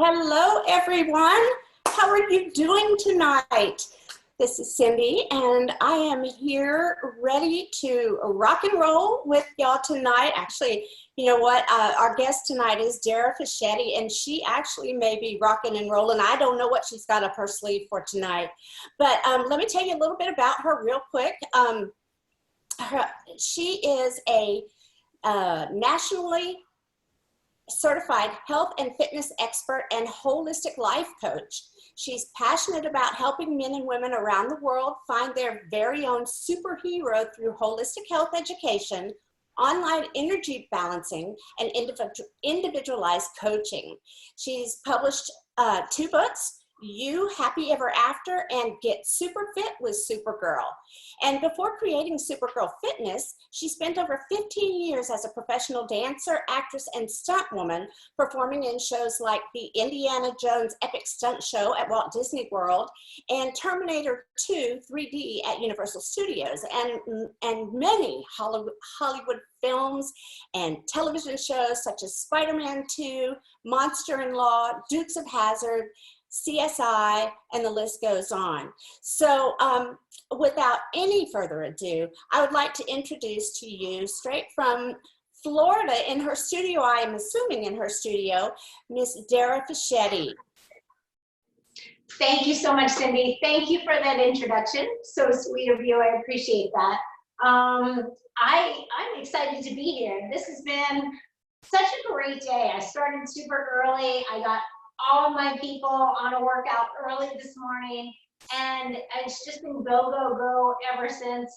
Hello, everyone. How are you doing tonight? This is Cindy, and I am here ready to rock and roll with y'all tonight. Actually, you know what? Our guest tonight is Dara Fischetti, and she actually may be rocking and rolling. I don't know what she's got up her sleeve for tonight, but let me tell you a little bit about her real quick. She is a nationally certified health and fitness expert and holistic life coach. She's passionate about helping men and women around the world find their very own superhero through holistic health education, online energy balancing, and individualized coaching. She's published 2 books, You Happy Ever After and Get Super Fit with Supergirl. And before creating Supergirl Fitness, she spent over 15 years as a professional dancer, actress, and stunt woman, performing in shows like the Indiana Jones Epic Stunt Show at Walt Disney World and Terminator 2 3D at Universal Studios, and many Hollywood films and television shows such as Spiderman 2, Monster-in-Law, Dukes of Hazzard, CSI, and the list goes on. So without any further ado, I would like to introduce to you, straight from Florida in her studio, I am assuming in her studio, Miss Dara Fischetti. Thank you so much, Cindy. Thank you for that introduction. So sweet of you. I appreciate that. I'm excited to be here. This has been such a great day. I started super early. I got all of my people on a workout early this morning, and it's just been go, go, go ever since.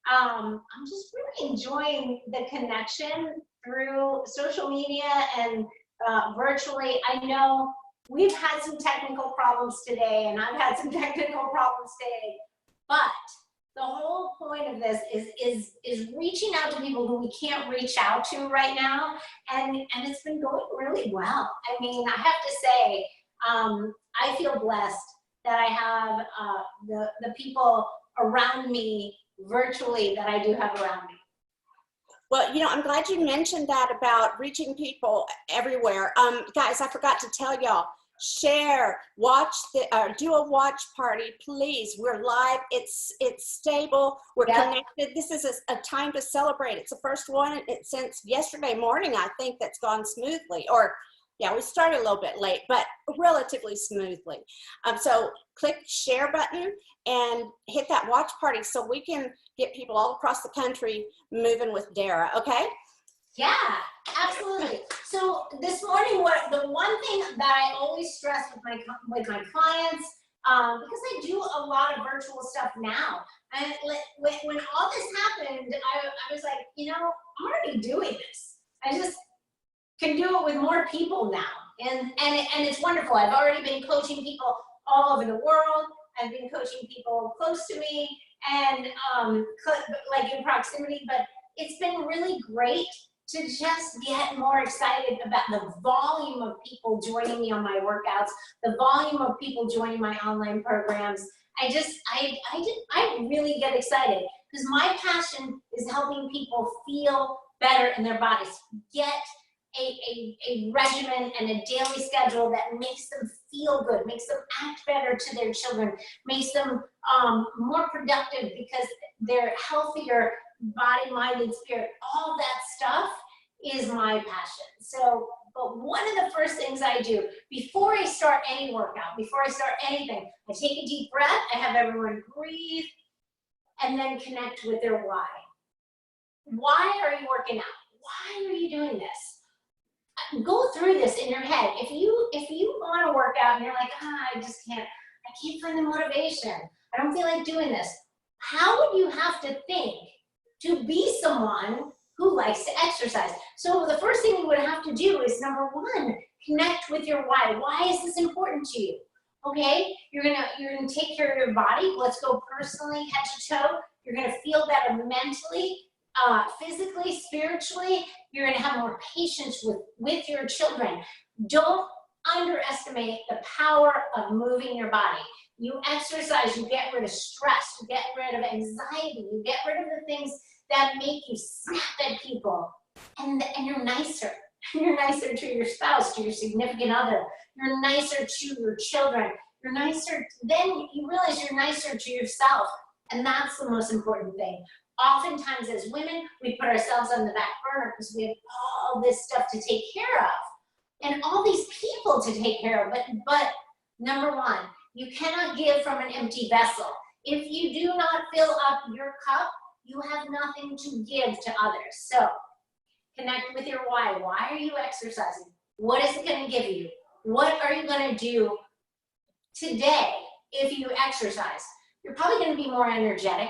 I'm just really enjoying the connection through social media and virtually. I know we've had some technical problems today, and I've had some technical problems today, but the whole point of this is reaching out to people who we can't reach out to right now, and it's been going really well. I mean, I have to say, I feel blessed that I have the people around me virtually that I do have around me. Well, you know, I'm glad you mentioned that about reaching people everywhere. Guys, I forgot to tell y'all, share, watch, do a watch party, please. We're live, it's stable, we're connected. This is a time to celebrate. It's the first one since yesterday morning, I think, that's gone smoothly. Or, yeah, we started a little bit late, but relatively smoothly. So click share button and hit that watch party so we can get people all across the country moving with Dara, okay? Yeah, absolutely. So this morning, the one thing that I always stress with my clients, because I do a lot of virtual stuff now, and when all this happened, I was like, you know, I'm already doing this. I just can do it with more people now, and it's wonderful. I've already been coaching people all over the world. I've been coaching people close to me and like in proximity, but it's been really great to just get more excited about the volume of people joining me on my workouts, the volume of people joining my online programs. I really get excited because my passion is helping people feel better in their bodies, get a regimen and a daily schedule that makes them feel good, makes them act better to their children, makes them more productive because they're healthier, body, mind, and spirit. All that stuff is my passion. So, but one of the first things I do before I start any workout, before I start anything, I take a deep breath, I have everyone breathe, and then connect with their why. Why are you working out? Why are you doing this? Go through this in your head. If you want to work out and you're like, I can't find the motivation, I don't feel like doing this, how would you have to think to be someone who likes to exercise? So the first thing you would have to do is, number one, connect with your why. Why is this important to you? Okay, you're gonna take care of your body. Let's go personally, head to toe. You're gonna feel better mentally, physically, spiritually. You're gonna have more patience with your children. Don't underestimate the power of moving your body. You exercise, you get rid of stress, you get rid of anxiety, you get rid of the things that make you snap at people, and you're nicer. You're nicer to your spouse, to your significant other. You're nicer to your children. You're nicer, then you realize you're nicer to yourself. And that's the most important thing. Oftentimes as women, we put ourselves on the back burner because we have all this stuff to take care of and all these people to take care of. But number one, you cannot give from an empty vessel. If you do not fill up your cup, you have nothing to give to others. So connect with your why. Why are you exercising? What is it going to give you? What are you going to do today if you exercise? You're probably going to be more energetic.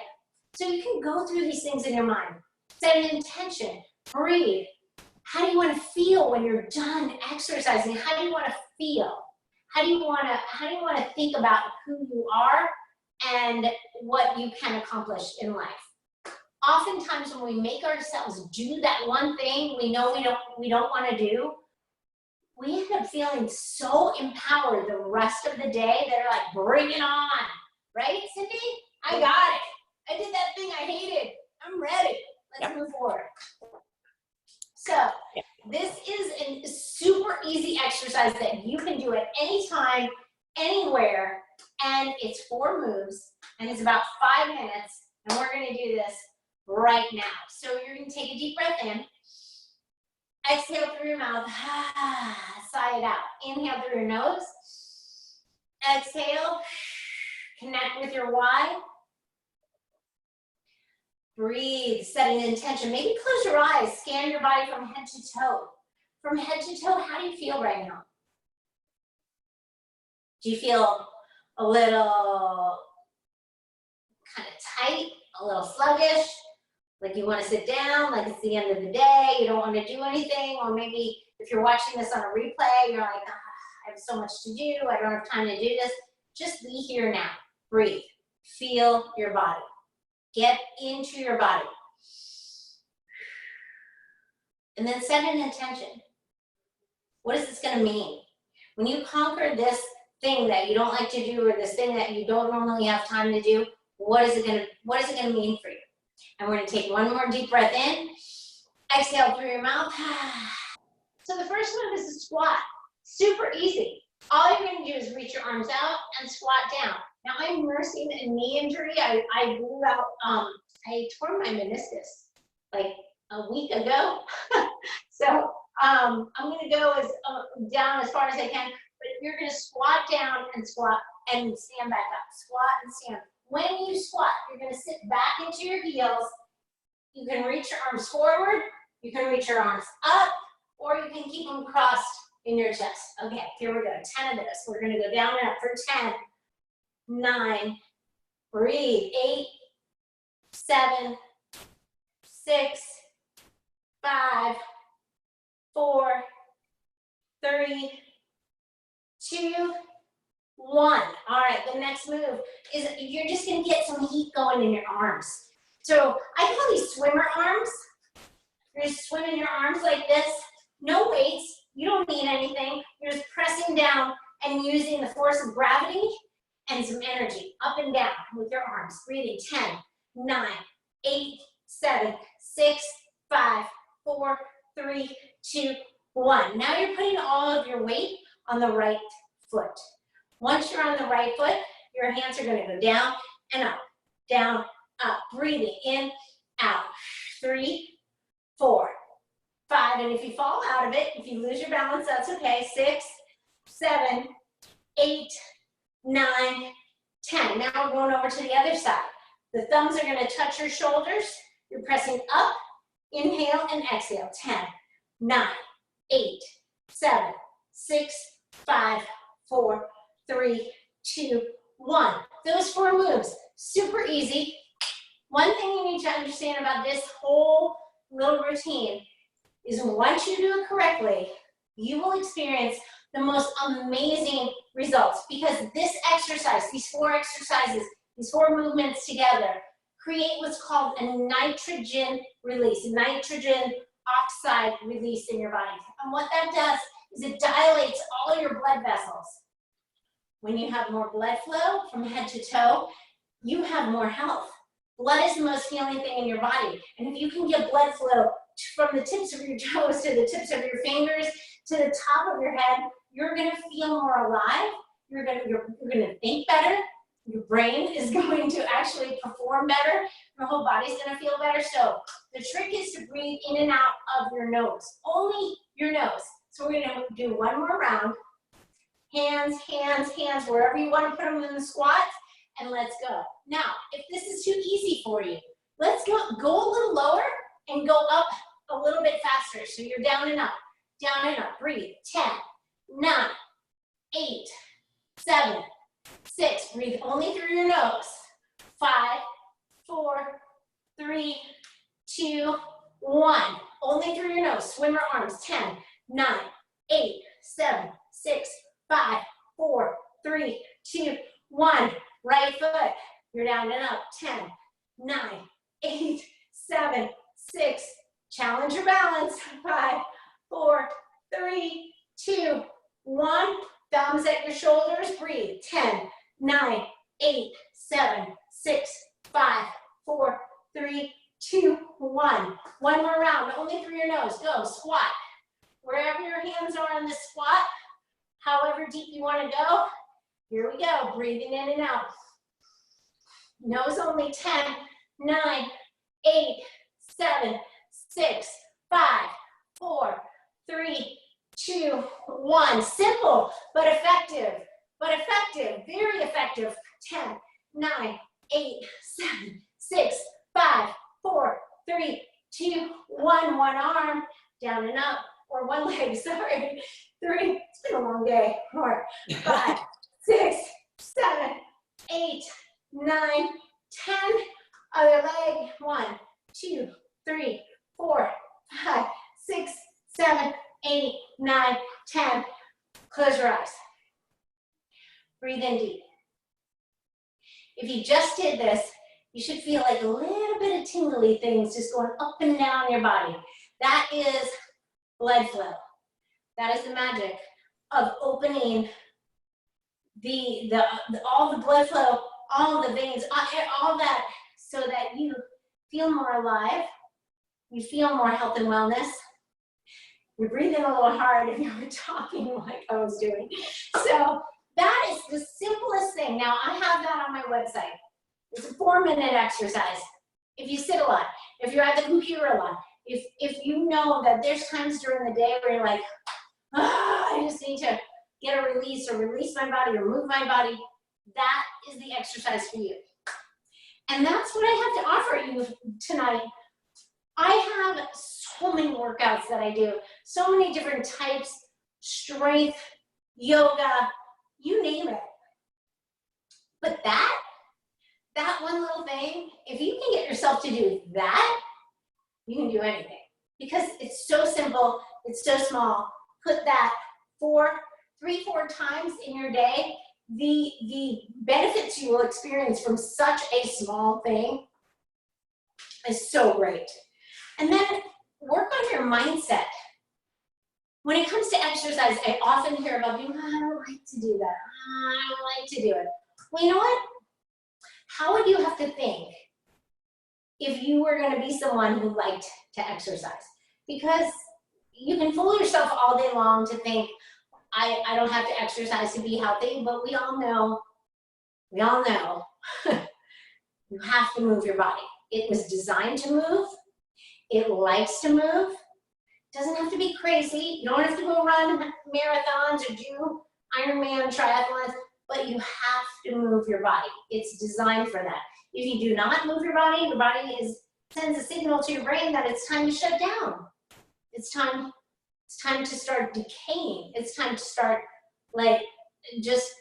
So you can go through these things in your mind. Set an intention. Breathe. How do you want to feel when you're done exercising? How do you want to feel? How do you want to think about who you are and what you can accomplish in life? Oftentimes when we make ourselves do that one thing we know we don't want to do, we end up feeling so empowered the rest of the day that are like, bring it on. Right, Cindy? I got it. I did that thing I hated. I'm ready. Let's move forward. So this is a super easy exercise that you can do at any time, anywhere, and it's 4 moves, and it's about 5 minutes, and we're going to do this right now. So you're going to take a deep breath in, exhale through your mouth, sigh it out. Inhale through your nose, exhale, connect with your why. Breathe, set an intention. Maybe close your eyes, scan your body from head to toe. From head to toe, how do you feel right now? Do you feel a little kind of tight, a little sluggish, like you want to sit down, like it's the end of the day, you don't want to do anything? Or maybe if you're watching this on a replay, you're like, I have so much to do, I don't have time to do this. Just be here now. Breathe. Feel your body. Get into your body. And then set an intention. What is this going to mean? When you conquer this thing that you don't like to do, or this thing that you don't normally have time to do, what is it going to mean for you? And we're going to take one more deep breath in. Exhale through your mouth. So the first move is a squat. Super easy. All you're going to do is reach your arms out and squat down. Now I'm nursing a knee injury. I blew out, I tore my meniscus like a week ago. So I'm going to go down as far as I can, but you're going to squat down and squat and stand back up. Squat and stand. When you squat, you're going to sit back into your heels. You can reach your arms forward, you can reach your arms up, or you can keep them crossed in your chest. Okay, here we go. 10 of this. We're going to go down and up for 10. 9, breathe, 8, 7, 6, 5, 4, 3, 2, 1. All right, the next move is you're just going to get some heat going in your arms. So I call these swimmer arms. You're just swimming your arms like this. No weights. You don't need anything. You're just pressing down and using the force of gravity and some energy up and down with your arms. Breathing. 10, 9, 8, 7, 6, 5, 4, 3, 2, 1. Now you're putting all of your weight on the right foot. Once you're on the right foot, your hands are going to go down and up, down, up. Breathing in, out. 3, 4, 5. And if you fall out of it, if you lose your balance, that's okay. 6, 7, 8, 9, 10. Now we're going over to the other side. The thumbs are going to touch your shoulders. You're pressing up, inhale and exhale. 10, 9, 8, 7, 6, 5, 4, 3, 2, 1. Those 4 moves, super easy. One thing you need to understand about this whole little routine is once you do it correctly, you will experience the most amazing results, because this exercise, these 4 exercises, these 4 movements together create what's called a nitrogen release, nitrogen oxide release in your body. And what that does is it dilates all your blood vessels. When you have more blood flow from head to toe, you have more health. Blood is the most healing thing in your body. And if you can get blood flow from the tips of your toes to the tips of your fingers to the top of your head, you're gonna feel more alive. You're gonna think better. Your brain is going to actually perform better. Your whole body's gonna feel better. So the trick is to breathe in and out of your nose, only your nose. So we're gonna do one more round. Hands, hands, hands, wherever you wanna put them in the squats, and let's go. Now, if this is too easy for you, let's go a little lower and go up a little bit faster. So you're down and up, breathe. 10, 9, 8, 7, 6, breathe only through your nose. 5, 4, 3, 2, 1. Only through your nose. Swimmer arms. 10, 9, 8, 7, 6, 5, 4, 3, 2, 1. Right foot. You're down and up. 10, 9, 8, 7, 6. Challenge your balance. 5, 4, 3, 2, 1. Thumbs at your shoulders. Breathe. 10, 9, 8, 7, 6, 5, 4, 3, 2, 1. One more round, only through your nose. Go, squat. Wherever your hands are in the squat, however deep you want to go, here we go. Breathing in and out. Nose only. 10, 9, 8, 7, 6, 5, 4, 3, 2, 1. Simple, but effective. Very effective. 10, 9, 8, 7, 6, 5, 4, 3, 2, 1. One arm, down and up, or one leg, sorry. 3, it's been a long day. 4, 5, 6, 7, 8, 9, 10. Other leg. 1, 2, 3, 4, 5, 6, 7, 8, 9, 10. Close your eyes. Breathe in deep. If you just did this, you should feel like a little bit of tingly things just going up and down your body. That is blood flow. That is the magic of opening all the blood flow, all the veins, all that, so that you feel more alive. You feel more health and wellness. You're breathing a little hard if you were talking like I was doing. So that is the simplest thing. Now, I have that on my website. It's a 4-minute exercise. If you sit a lot, if you're at the computer a lot, if you know that there's times during the day where you're like, I just need to get a release or release my body or move my body, that is the exercise for you. And that's what I have to offer you tonight. I have so many workouts that I do, so many different types, strength, yoga, you name it. But that one little thing, if you can get yourself to do that, you can do anything. Because it's so simple, it's so small. Put that 3-4 times in your day. The benefits you will experience from such a small thing is so great. And then work on your mindset. When it comes to exercise, I often hear about people, I don't like to do that. I don't like to do it. Well, you know what? How would you have to think if you were going to be someone who liked to exercise? Because you can fool yourself all day long to think, I don't have to exercise to be healthy, but we all know you have to move your body. It was designed to move. It likes to move. It doesn't have to be crazy. You don't have to go run marathons or do Ironman triathlons, but you have to move your body. It's designed for that. If you do not move your body sends a signal to your brain that it's time to shut down. It's time to start decaying. It's time to start like just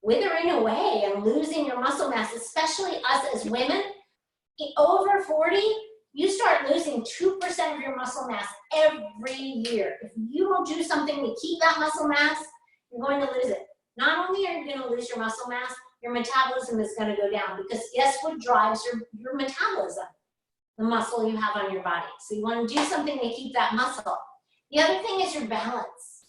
withering away and losing your muscle mass, especially us as women. Over 40, you start losing 2% of your muscle mass every year. If you don't do something to keep that muscle mass, you're going to lose it. Not only are you going to lose your muscle mass, your metabolism is going to go down, because guess what drives your metabolism? The muscle you have on your body. So you want to do something to keep that muscle. The other thing is your balance.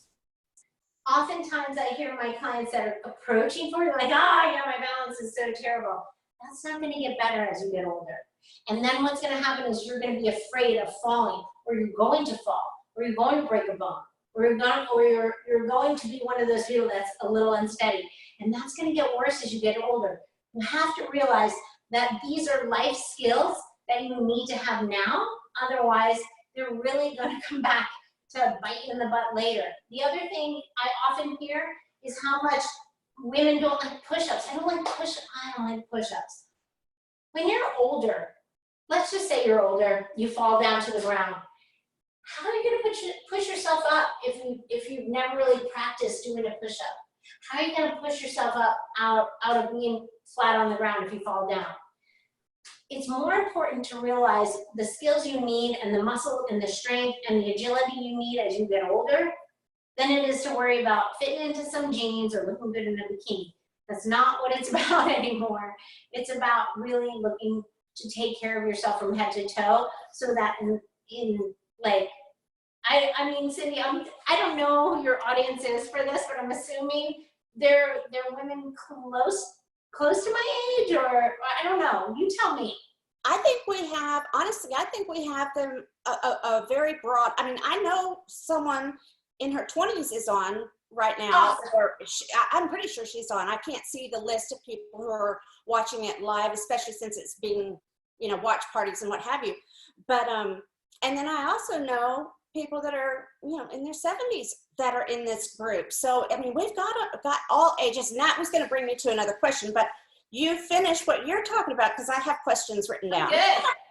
Oftentimes I hear my clients that are approaching 40, like, yeah, my balance is so terrible. That's not going to get better as you get older. And then what's going to happen is you're going to be afraid of falling, or or you're going to fall, or you're going to break a bone, or you're going to be one of those people that's a little unsteady. And that's going to get worse as you get older. You have to realize that these are life skills that you need to have now. Otherwise, they're really going to come back to bite you in the butt later. The other thing I often hear is how much women don't like push-ups. I don't like push-ups. When you're older, let's just say you're older, you fall down to the ground. How are you going to push yourself up if you've never really practiced doing a push-up? How are you going to push yourself up out of being flat on the ground if you fall down? It's more important to realize the skills you need and the muscle and the strength and the agility you need as you get older than it is to worry about fitting into some jeans or looking good in a bikini. That's not what it's about anymore. It's about really looking to take care of yourself from head to toe, so that I mean, Cindy, I don't know who your audience is for this, but I'm assuming they're women close to my age, or I don't know. You tell me. I think we have, honestly, I think we have them a very broad, I mean, I know someone in her 20s is on right now, Awesome. or I'm pretty sure she's on. I can't see the list of people who are watching it live, especially since it's being, watch parties and what have you. But, and then I also know people that are, in their 70s that are in this group. So, I mean, we've got all ages, and that was going to bring me to another question, but you finish what you're talking about, because I have questions written down.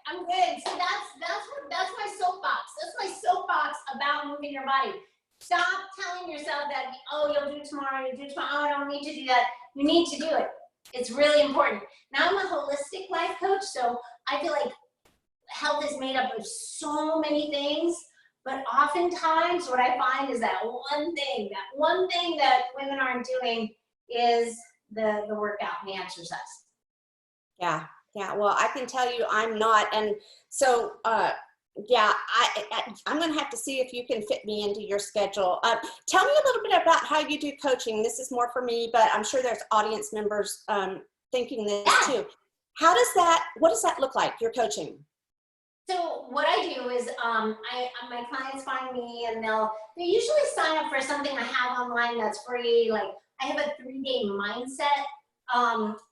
I'm good. So that's my soapbox. That's my soapbox about moving your body. Stop telling yourself that, oh, you'll do tomorrow, oh, I don't need to do that. You need to do it. It's really important. Now, I'm a holistic life coach, so I feel like health is made up of so many things, but oftentimes what I find is that one thing that women aren't doing is the workout and the exercise. Yeah. Well, I can tell you I'm not. And so, I'm going to have to see if you can fit me into your schedule. Tell me a little bit about how you do coaching. This is more for me, but I'm sure there's audience members thinking this too. What does that look like, your coaching? So what I do is my clients find me, and they usually sign up for something I have online that's free. Like, I have a 3-day mindset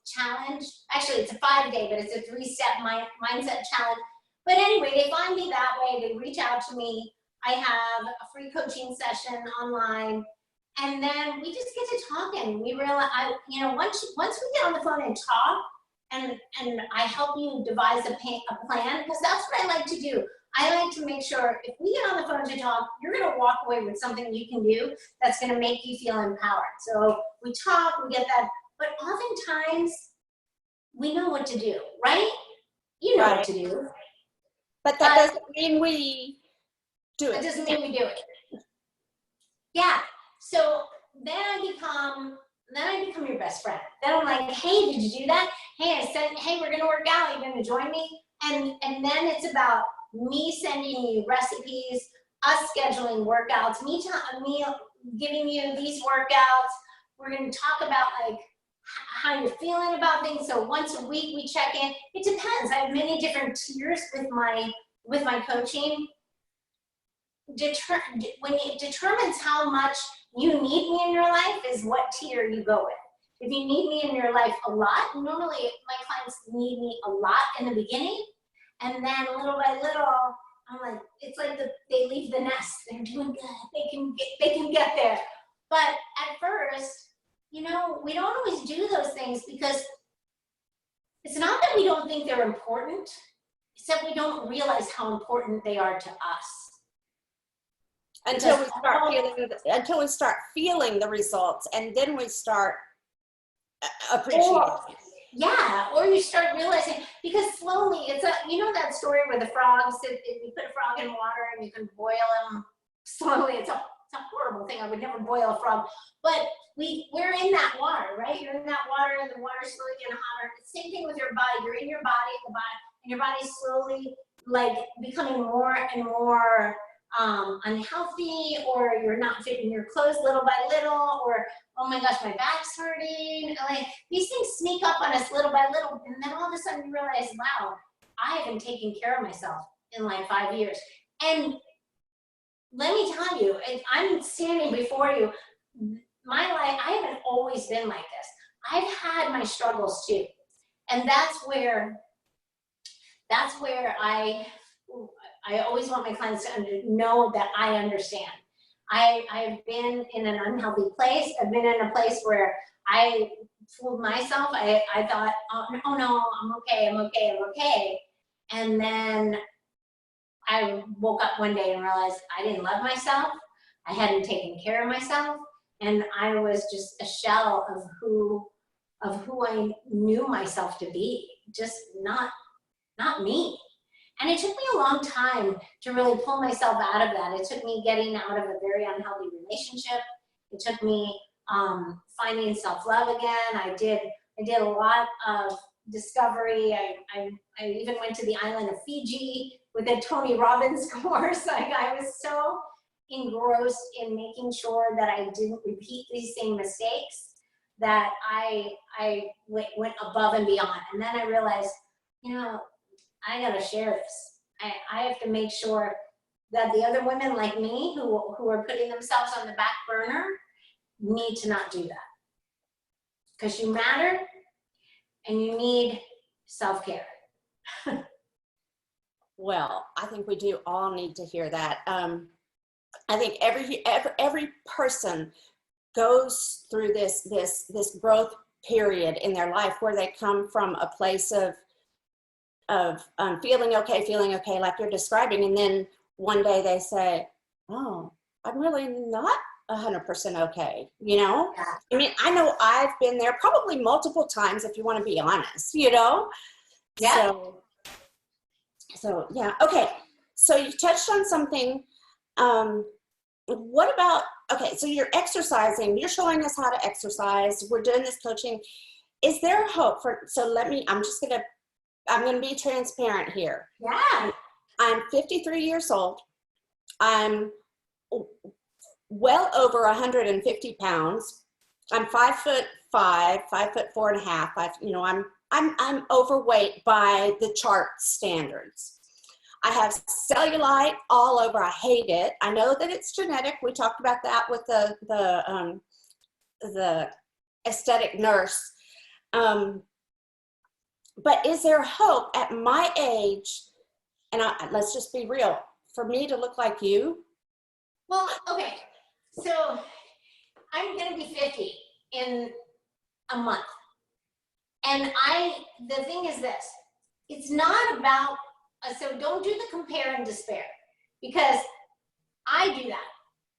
challenge. Actually, it's a 5-day, but it's a 3-step mindset challenge. But anyway, they find me that way. They reach out to me. I have a free coaching session online, and then we just get to talking. We realize, once we get on the phone and talk, and I help you devise a plan, because that's what I like to do. I like to make sure if we get on the phone to talk, you're going to walk away with something you can do that's going to make you feel empowered. So we talk, we get that, but oftentimes we know what to do, right? You know what to do. But that doesn't mean we do it. It doesn't mean we do it. Yeah. So then I become your best friend. Then I'm like, hey, did you do that? Hey, I said, hey, we're gonna work out. Are you gonna join me? And then it's about me sending you recipes, us scheduling workouts, me giving you these workouts. We're gonna talk about like how you're feeling about things. So once a week we check in. It depends. I have many different tiers with my coaching. When it determines how much you need me in your life is what tier you go with. If you need me in your life a lot, normally my clients need me a lot in the beginning, and then little by little, I'm like, it's like they leave the nest. They're doing good. They can get there. But at first, we don't always do those things, because it's not that we don't think they're important, it's that we don't realize how important they are to us. Until we start feeling the results, and then we start appreciating. Or you start realizing, because slowly it's that story where the frogs, you put a frog in water and you can boil him slowly. It's a horrible thing. I would never boil a frog, but we're in that water, right? You're in that water, and the water's slowly getting hotter. Same thing with your body. You're in your body, and your body's slowly like becoming more and more unhealthy, or you're not fitting your clothes little by little, or oh my gosh, my back's hurting. Like, these things sneak up on us little by little, and then all of a sudden you realize, wow, I haven't taken care of myself in like 5 years. And let me tell you, and I'm standing before you, my life, I haven't always been like this. I've had my struggles too. And that's where I always want my clients to know that I understand. I've been in an unhealthy place. I've been in a place where I fooled myself. I thought, oh no, I'm okay. And then I woke up one day and realized I didn't love myself. I hadn't taken care of myself. And I was just a shell of who I knew myself to be, just not me. And it took me a long time to really pull myself out of that. It took me getting out of a very unhealthy relationship. It took me finding self-love again. I did a lot of discovery. I even went to the island of Fiji with a Tony Robbins course. Like, I was so engrossed in making sure that I didn't repeat these same mistakes that I went above and beyond. And then I realized, you know, I gotta share this. I have to make sure that the other women like me who are putting themselves on the back burner need to not do that. Because you matter and you need self-care. Well, I think we do all need to hear that. I think every person goes through this growth period in their life where they come from a place of feeling okay, like you're describing, and then one day they say, "Oh, I'm really not 100% okay." You know, Yeah. I mean, I know I've been there probably multiple times, if you want to be honest. You know, Yeah. So yeah, okay. So you touched on something. What about, okay, so you're exercising, you're showing us how to exercise, we're doing this coaching. Is there hope for, I'm gonna be transparent here. Yeah. I'm 53 years old. I'm well over 150 pounds. I'm 5'5", 5'4.5". You know, I'm overweight by the chart standards. I have cellulite all over. I hate it. I know that it's genetic. We talked about that with the aesthetic nurse. But is there hope at my age? And let's just be real. For me to look like you? Well, okay. So I'm gonna be 50 in a month. And the thing is this, it's not about, so don't do the compare and despair, because I do that.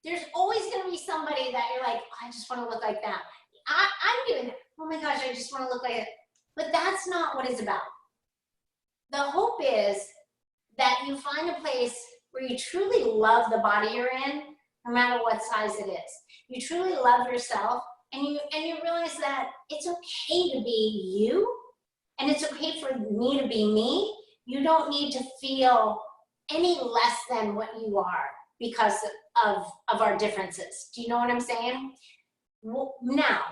There's always going to be somebody that you're like, I just want to look like that. I'm doing that. Oh my gosh, I just want to look like it. But that's not what it's about. The hope is that you find a place where you truly love the body you're in, no matter what size it is. You truly love yourself, and you realize that it's okay to be you, and it's okay for me to be me. You don't need to feel any less than what you are because of our differences. Do you know what I'm saying? Well, now,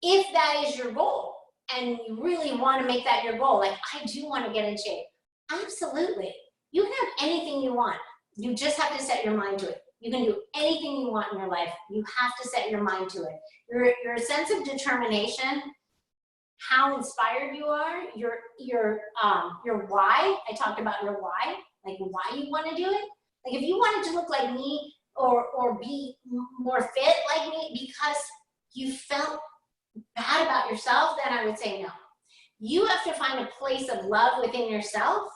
if that is your goal and you really want to make that your goal, like, I do want to get in shape, absolutely. You can have anything you want. You just have to set your mind to it. You can do anything you want in your life. You have to set your mind to it. Your sense of determination, how inspired you are, your why. I talked about your why, like why you want to do it. Like, if you wanted to look like me or be more fit like me because you felt bad about yourself, then I would say no. You have to find a place of love within yourself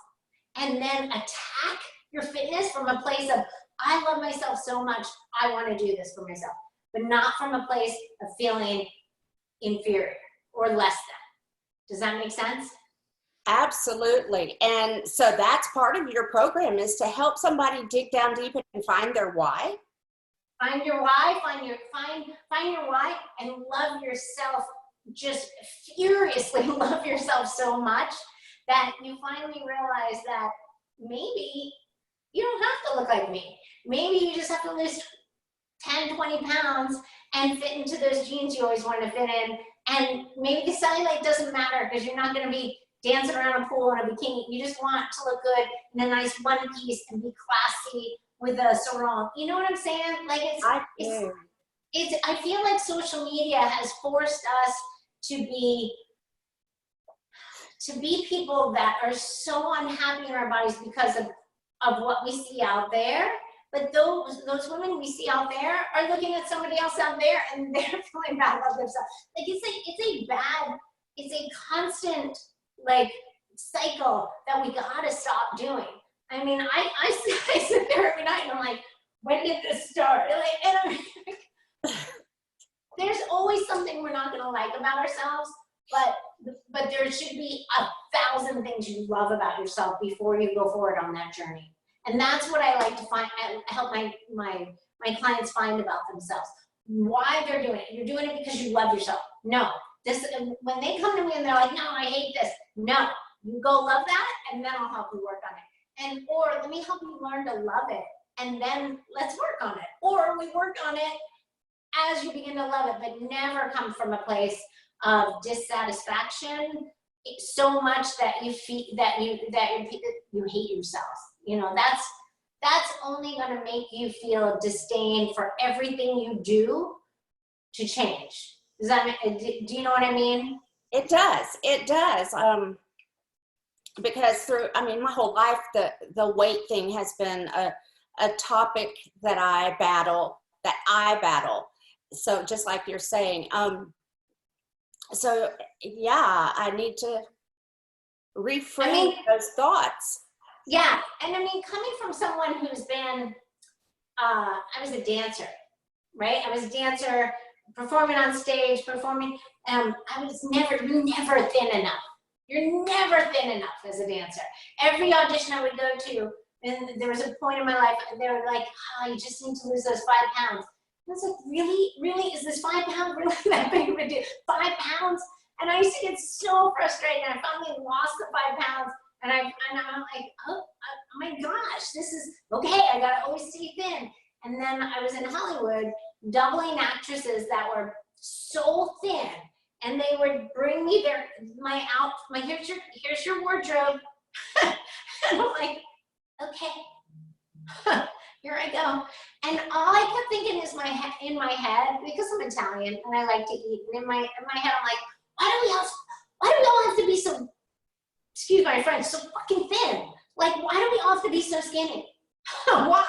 and then attack your fitness from a place of, I love myself so much, I want to do this for myself, but not from a place of feeling inferior or less than. Does that make sense? Absolutely. And so that's part of your program, is to help somebody dig down deep and find their why. Find your why, find your why, and love yourself, just furiously love yourself so much that you finally realize that maybe you don't have to look like me. Maybe you just have to lose 10, 20 pounds and fit into those jeans you always want to fit in. And maybe the cellulite doesn't matter because you're not going to be dancing around a pool in a bikini. You just want to look good in a nice one piece and be classy with a sarong. You know what I'm saying? Like I feel like social media has forced us to be people that are so unhappy in our bodies because of what we see out there. But those women we see out there are looking at somebody else out there and they're feeling bad about themselves. Like it's a constant like cycle that we gotta stop doing. I mean, I sit there every night and I'm like, when did this start? Like, and I'm like, there's always something we're not gonna like about ourselves, but there should be 1,000 things you love about yourself before you go forward on that journey. And that's what I like to find, help my clients find about themselves. Why they're doing it. You're doing it because you love yourself. No. When they come to me and they're like, no, I hate this. No. You go love that, and then I'll help you work on it. Or let me help you learn to love it, and then let's work on it. Or we work on it as you begin to love it, but never come from a place of dissatisfaction so much that you feel that you hate yourself. You know, that's only going to make you feel disdain for everything you do to change. Does that do you know what I mean? It does. It does. Because my whole life, the weight thing has been a topic that I battle. So just like you're saying, so yeah, I need to reframe those thoughts. Yeah, and I mean, coming from someone who's been, I was a dancer, right? I was a dancer, performing on stage, I was you're never thin enough. You're never thin enough as a dancer. Every audition I would go to, and there was a point in my life, they were like, oh, you just need to lose those 5 pounds. I was like, really? Is this 5 pounds really that big of a deal? 5 pounds? And I used to get so frustrated, and I finally lost the 5 pounds. And I'm like, oh my gosh, this is, okay, I gotta always stay thin. And then I was in Hollywood doubling actresses that were so thin, and they would bring me here's your wardrobe. And I'm like, okay, here I go. And all I kept thinking is in my head, because I'm Italian and I like to eat, and in my head I'm like, why do we all have to be so, excuse my French, so fucking thin? Like, why do we all have to be so skinny? Why?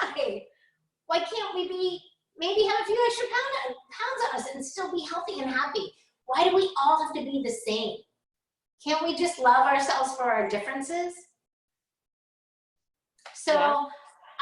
Why can't we maybe have a few extra pounds on us and still be healthy and happy? Why do we all have to be the same? Can't we just love ourselves for our differences? So yeah.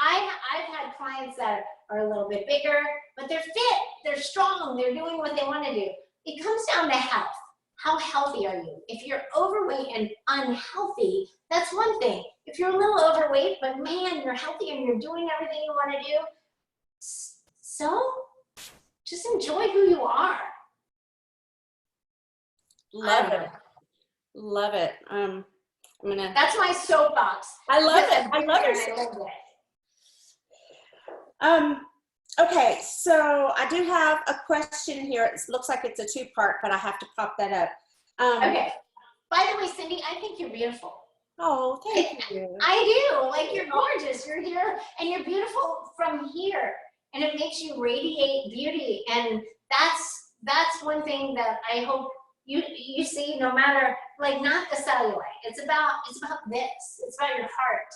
I've had clients that are a little bit bigger, but they're fit, they're strong, they're doing what they want to do. It comes down to health. How healthy are you? If you're overweight and unhealthy, that's one thing. If you're a little overweight, but man, you're healthy and you're doing everything you want to do, so just enjoy who you are. Love it. That's my soapbox. I love it. I love it. Okay, so I do have a question here. It looks like it's a 2-part, but I have to pop that up. Okay. By the way, Cindy, I think you're beautiful. Oh, thank you. I do. Like, you're gorgeous. You're here, and you're beautiful from here, and it makes you radiate beauty. And that's one thing that I hope you see, no matter, like, not the cellulite. It's about this. It's about your heart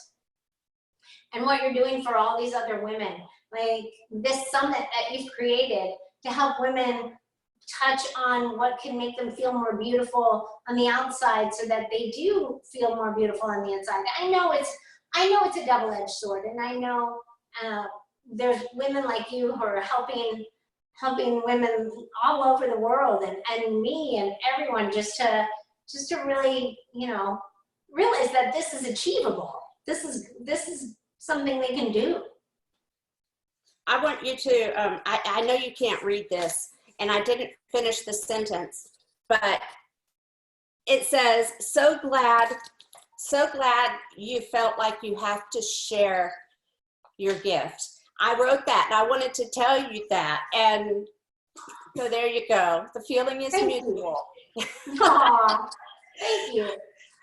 and what you're doing for all these other women. Like this summit that you've created to help women touch on what can make them feel more beautiful on the outside so that they do feel more beautiful on the inside. I know it's a double-edged sword, and I know there's women like you who are helping women all over the world, and me and everyone just to really, realize that this is achievable. This is something they can do. I want you to, I know you can't read this, and I didn't finish the sentence, but it says, so glad you felt like you have to share your gift. I wrote that, and I wanted to tell you that, and so there you go. The feeling is mutual. Aw, thank you.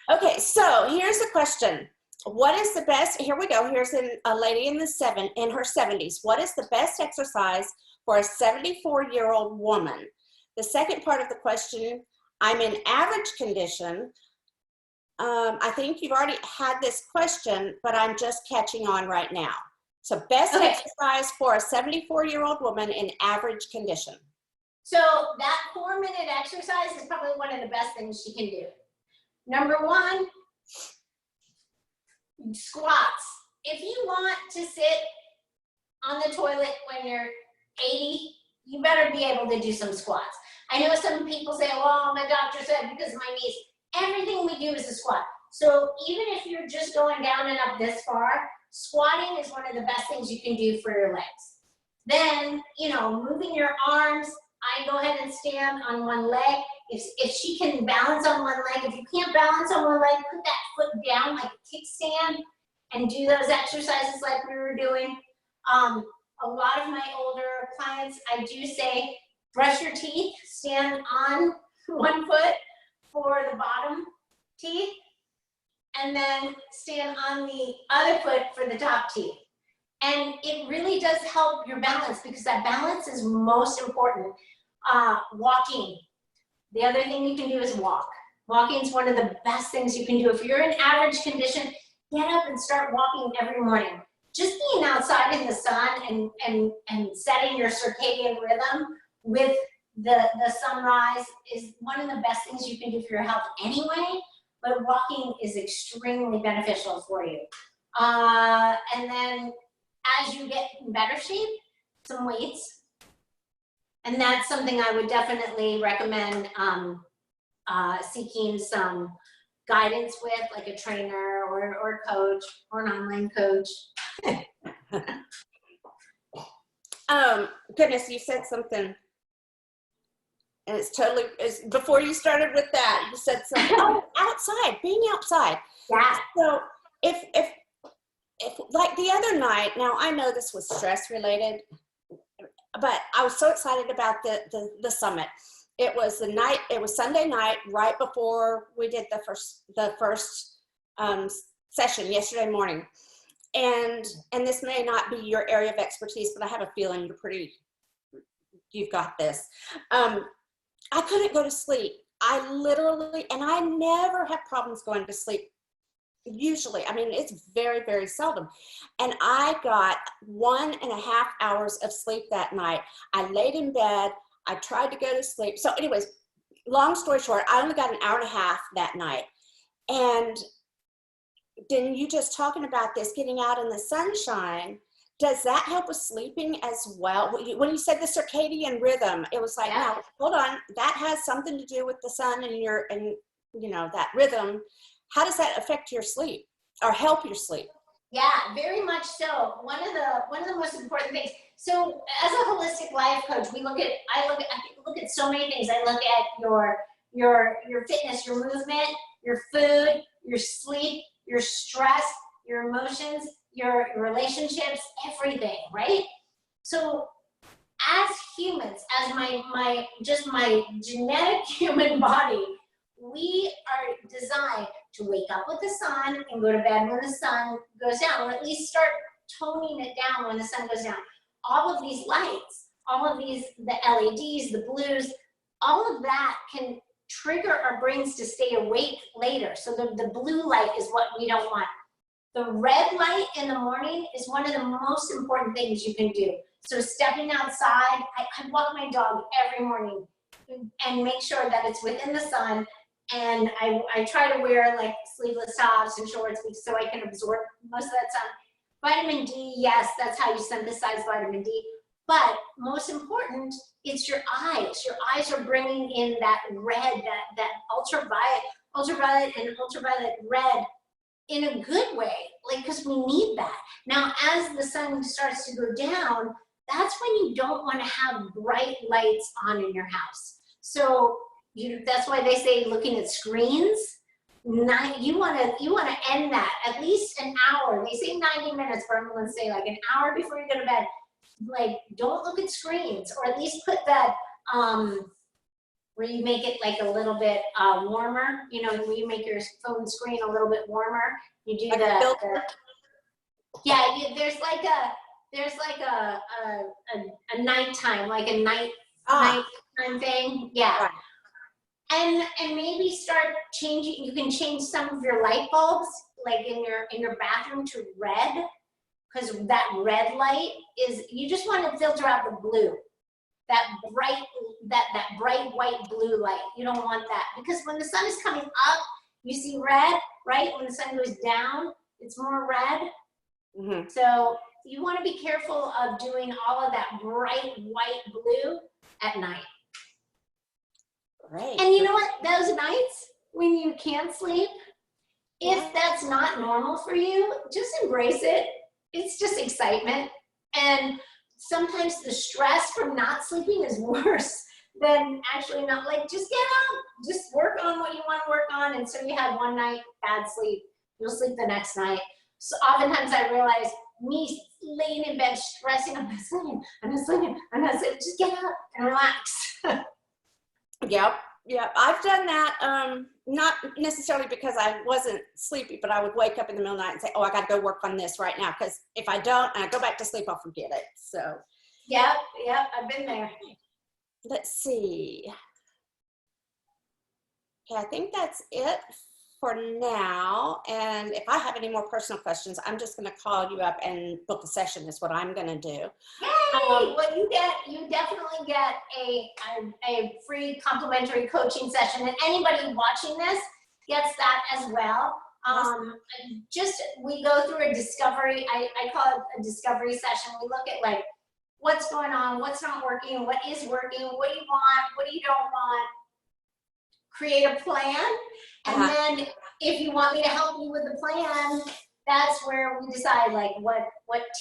Okay, so here's the question. What is the best, here we go, here's a lady in her 70s. What is the best exercise for a 74-year-old woman? The second part of the question, I'm in average condition. I think you've already had this question, but I'm just catching on right now. So best exercise for a 74-year-old woman in average condition. So that 4-minute exercise is probably one of the best things she can do. Number one, squats. If you want to sit on the toilet when you're 80, you better be able to do some squats. I know some people say, well, my doctor said because of my knees. Everything we do is a squat. So even if you're just going down and up this far, squatting is one of the best things you can do for your legs. Then, you know, moving your arms. I go ahead and stand on one leg. If she can balance on one leg, if you can't balance on one leg, put that foot down like a kickstand and do those exercises like we were doing. A lot of my older clients, I do say, brush your teeth, stand on one foot for the bottom teeth, and then stand on the other foot for the top teeth. And it really does help your balance because that balance is most important. Walking. The other thing you can do is walk. Walking is one of the best things you can do. If you're in average condition, get up and start walking every morning. Just being outside in the sun and setting your circadian rhythm with the sunrise is one of the best things you can do for your health anyway, but walking is extremely beneficial for you. And then as you get in better shape, some weights. And that's something I would definitely recommend seeking some guidance with, like a trainer or a coach or an online coach. Goodness, you said something. And it's totally, before you started with that, you said something, oh, outside, being outside. Yeah. So if like the other night, now I know this was stress related, but I was so excited about the summit. It was Sunday night, right before we did the first session yesterday morning. And this may not be your area of expertise, but I have a feeling you've got this. I couldn't go to sleep. I literally, and I never have problems going to sleep. Usually, I mean, it's very, very seldom. And I got 1.5 hours of sleep that night. I laid in bed. I tried to go to sleep. So anyways, long story short, I only got 1.5 hours that night. And then you just talking about this, getting out in the sunshine, does that help with sleeping as well? When you said the circadian rhythm, it was like, now, hold on, that has something to do with the sun and you know, that rhythm. How does that affect your sleep or help your sleep? Yeah, very much so. One of the most important things. So as a holistic life coach, I look at so many things. I look at your fitness, your movement, your food, your sleep, your stress, your emotions, your relationships, everything, right? So as humans, as my genetic human body, we are designed to wake up with the sun and go to bed when the sun goes down, or at least start toning it down when the sun goes down. All of these lights, all of these, the LEDs, the blues, all of that can trigger our brains to stay awake later. So the blue light is what we don't want. The red light in the morning is one of the most important things you can do. So stepping outside, I walk my dog every morning and make sure that it's within the sun. And I try to wear like sleeveless tops and shorts so I can absorb most of that sun. Vitamin D, yes, that's how you synthesize vitamin D. But most important, it's your eyes. Your eyes are bringing in that red, that ultraviolet and ultraviolet red in a good way, like, because we need that. Now, as the sun starts to go down, that's when you don't want to have bright lights on in your house. So that's why they say looking at screens. You want to end that at least an hour. They say 90 minutes, but I'm going to say like an hour before you go to bed. Like, don't look at screens, or at least put that where you make it like a little bit warmer, you know, where you make your phone screen a little bit warmer. You do Like there's like a nighttime, like a nighttime thing. Yeah. Right. And maybe start changing, you can change some of your light bulbs, like in your bathroom, to red, because that red light is, you just want to filter out the blue. That bright white blue light. You don't want that, because when the sun is coming up, you see red, right? When the sun goes down, it's more red. Mm-hmm. So you want to be careful of doing all of that bright white blue at night. Great. And you know what? Those nights when you can't sleep, if that's not normal for you, just embrace it. It's just excitement. And sometimes the stress from not sleeping is worse than actually not. Like, just get up, just work on what you want to work on. And so you had one night bad sleep, you'll sleep the next night. So oftentimes I realize me laying in bed stressing, I'm not sleeping, just get up and relax. Yep. I've done that, not necessarily because I wasn't sleepy, but I would wake up in the middle of the night and say, oh, I got to go work on this right now, because if I don't and I go back to sleep, I'll forget it. So. Yep, I've been there. Let's see. Okay, I think that's it for now. And if I have any more personal questions, I'm just going to call you up and book a session is what I'm going to do. Yay! Well, you definitely get a free complimentary coaching session, and anybody watching this gets that as well. We go through a discovery, I call it a discovery session. We look at like what's going on, what's not working, what is working, what do you want, what do you don't want. Create a plan, and then if you want me to help you with the plan, that's where we decide like what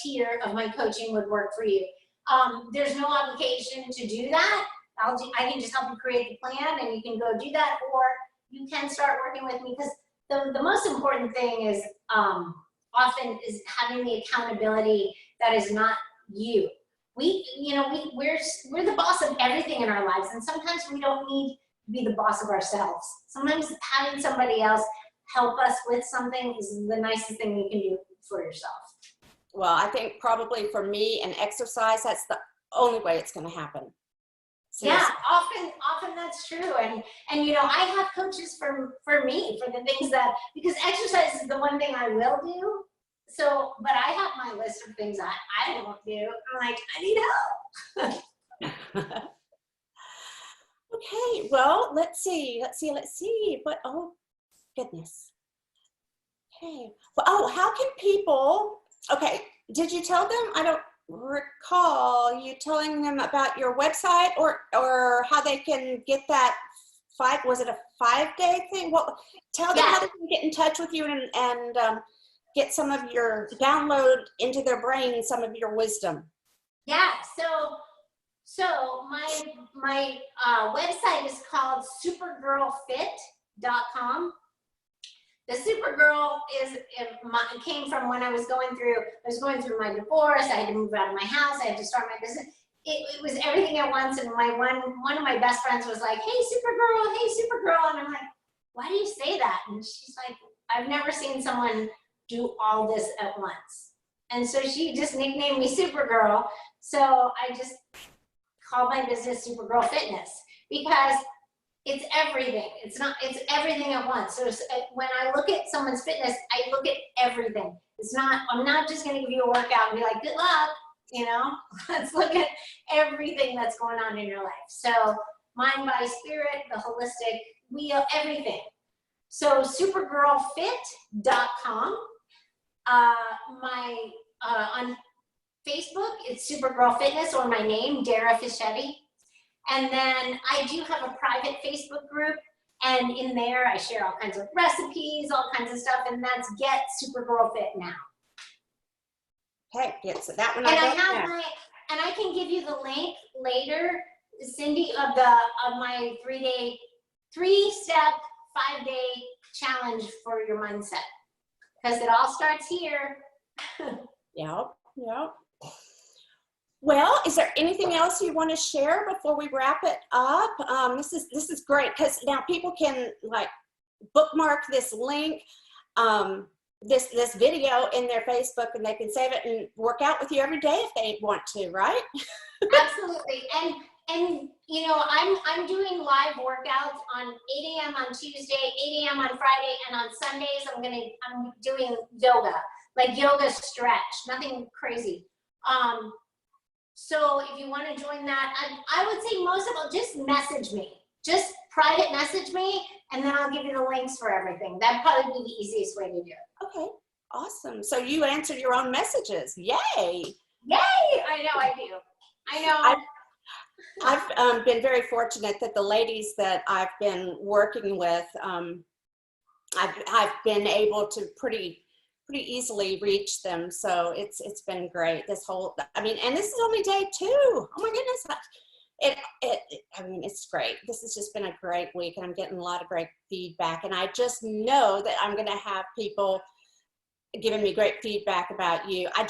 tier of my coaching would work for you. There's no obligation to do that. I can just help you create the plan, and you can go do that, or you can start working with me, because the most important thing is often is having the accountability that is not you. We're the boss of everything in our lives, and sometimes we don't need to be the boss of ourselves. Sometimes having somebody else help us with something is the nicest thing you can do for yourself. Well, I think probably for me and exercise, that's the only way it's going to happen. Seriously. Yeah, often that's true. And you know, I have coaches for me, for the things that, because exercise is the one thing I will do. So, but I have my list of things I won't do. I'm like, I need help. Okay, well, let's see. What, oh, goodness. Okay, well, how can people, okay, did you tell them? I don't recall you telling them about your website or how they can get that was it a 5-day thing? Well, tell them how they can get in touch with you and get some of your, download into their brain some of your wisdom. Yeah, so my website is called supergirlfit.com. The Supergirl came from when I was going through my divorce. I had to move out of my house. I had to start my business. It was everything at once. And one of my best friends was like, hey, Supergirl. And I'm like, why do you say that? And she's like, I've never seen someone do all this at once. And so she just nicknamed me Supergirl. So I just called my business Supergirl Fitness, because it's everything. It's everything at once. So when I look at someone's fitness, I look at everything. I'm not just going to give you a workout and be like, good luck, you know. Let's look at everything that's going on in your life. So mind, body, spirit, the holistic wheel, everything. So supergirlfit.com. On Facebook, it's Supergirl Fitness, or my name, Dara Fischetti. And then I do have a private Facebook group, and in there I share all kinds of recipes, all kinds of stuff, and that's Get Supergirl Fit Now. Okay, so that one. And I can give you the link later, Cindy, of my 3-step, 5-day challenge for your mindset, because it all starts here. Yep. Well, is there anything else you want to share before we wrap it up? This is great because now people can like bookmark this link, this video in their Facebook, and they can save it and work out with you every day if they want to, right? Absolutely. And you know, I'm doing live workouts on 8 a.m. on Tuesday, 8 a.m. on Friday, and on Sundays I'm doing yoga, like yoga stretch, nothing crazy. So if you want to join that, I would say most of all, just message me. Just private message me, and then I'll give you the links for everything. That'd probably be the easiest way to do it. Okay, awesome. So you answer your own messages. Yay! Yay! I know I do. I know. I've been very fortunate that the ladies that I've been working with, I've been able to pretty easily reach them. So it's been great. This whole, I mean, and this is only day 2. Oh my goodness. I mean, it's great. This has just been a great week, and I'm getting a lot of great feedback. And I just know that I'm going to have people giving me great feedback about you. I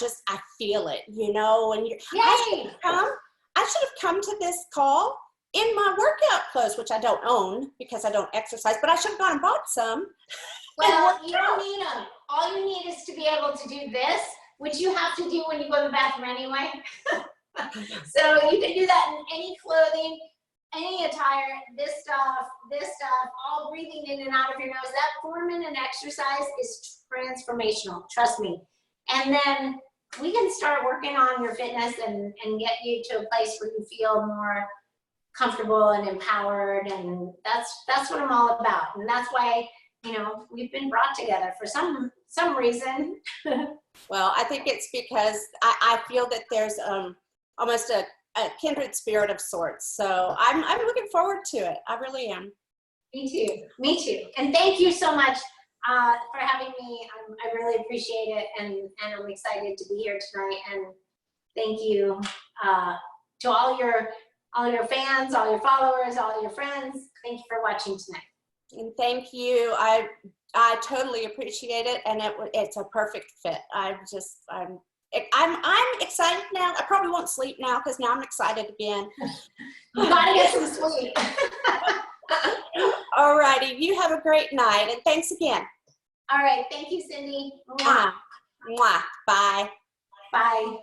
feel it, you know, and I should have come to this call in my workout clothes, which I don't own because I don't exercise, but I should have gone and bought some. Well, you don't need them. All you need is to be able to do this, which you have to do when you go to the bathroom anyway. So you can do that in any clothing, any attire, this stuff, all breathing in and out of your nose. That 4-minute exercise is transformational, trust me. And then we can start working on your fitness and get you to a place where you feel more comfortable and empowered, and that's what I'm all about. And that's why, you know, we've been brought together for some reason. Well, I think it's because I feel that there's almost a kindred spirit of sorts. So I'm looking forward to it. I really am. Me too. And thank you so much for having me. I really appreciate it, and I'm excited to be here tonight. And thank you to all your fans, all your followers, all your friends. Thank you for watching tonight. And thank you. I totally appreciate it, and it's a perfect fit. I'm excited now. I probably won't sleep now because now I'm excited again. You gotta get some sleep. All righty. You have a great night, and thanks again. All right. Thank you, Cindy. Mwah. Mwah. Bye. Bye.